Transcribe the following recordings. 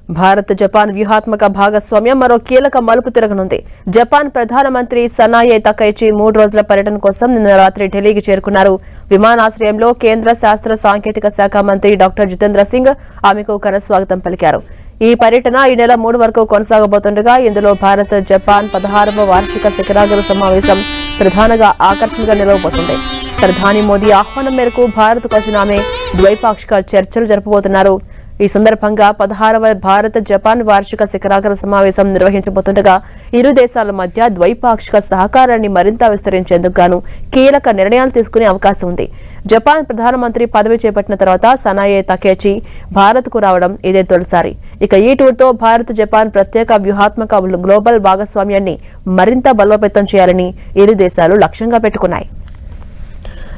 Bharat Japan వ్యూహాత్మక భాగస్వామ్యం మరో కీలక మలుపు తిరగనుంది. జపాన్ ప్రధానమంత్రి సనాయే తకైచి 3 రోజుల పర్యటన కోసం నిన్న రాత్రి ఢిల్లీకి చేరుకున్నారు. విమానాశ్రయంలో కేంద్ర శాస్త్ర సాంకేతిక శాఖ మంత్రి డాక్టర్ జితేంద్ర సింగ్ ఆమెకు ఘన స్వాగతం పలికారు. ఈ పర్యటన ఈ నెల 3 వరకు కొనసాగబోతుండగా ఇందులో భారత్ జపాన్ 16వ వార్షిక శిఖరాగ్ర సమావేశం ప్రధానంగా ఆకర్షణగా నిలవబోతుంది. ప్రధాని మోదీ ఆహ్వానం మేరకు భారత్కు వచ్చిన ఆమె ద్వైపాక్షిక చర్చలు జరపబోతున్నారు. ఈ సందర్భంగా 16వ భారత జపాన్ వార్షిక శిఖరాగ్ర సమావేశం నిర్వహించబోతుండగా ఇరు దేశాల మధ్య ద్వైపాక్షిక సహకారాన్ని మరింత విస్తరించేందుకు గాను కీలక నిర్ణయాలు తీసుకునే అవకాశం ఉంది. జపాన్ ప్రధానమంత్రి పదవి చేపట్టిన తర్వాత సనాయే తకైచి భారత్కు రావడం ఇదే తొలిసారి. ఇక ఈ టూర్తో భారత్ జపాన్ ప్రత్యేక వ్యూహాత్మక గ్లోబల్ భాగస్వామ్యాన్ని మరింత బలోపేతం చేయాలని ఇరు దేశాలు లక్ష్యంగా పెట్టుకున్నాయి.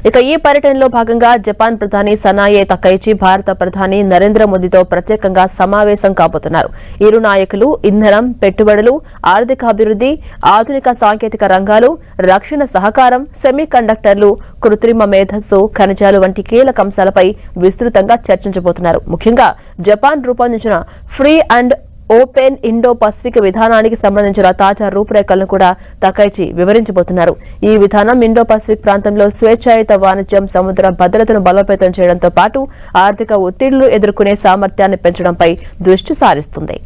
ఇక ఈ పర్యటనలో భాగంగా జపాన్ ప్రధాని సనాయే తకైచి భారత ప్రధాని నరేంద్ర మోదీతో ప్రత్యేకంగా సమావేశం కాబోతున్నారు. ఇరు నాయకులు ఇంధనం, పెట్టుబడులు, ఆర్థిక అభివృద్ధి, ఆధునిక సాంకేతిక రంగాలు, రక్షణ సహకారం, సెమీ కండక్టర్లు, కృత్రిమ మేధస్సు, ఖనిజాలు వంటి కీలక అంశాలపై విస్తృతంగా చర్చించబోతున్నారు. ముఖ్యంగా జపాన్ రూపొందించిన free and open Indo Pacific విధానానికి సంబంధించిన తాజా రూపురేఖలను కూడా తకైచి వివరించబోతున్నారు. ఈ విధానం ఇండో పసిఫిక్ ప్రాంతంలో స్వేచ్ఛాయుత వాణిజ్యం, సముద్ర భద్రతను బలోపేతం చేయడంతో పాటు ఆర్థిక ఒత్తిళ్లు ఎదుర్కొనే సామర్థ్యాన్ని పెంచడంపై దృష్టి సారిస్తుంది.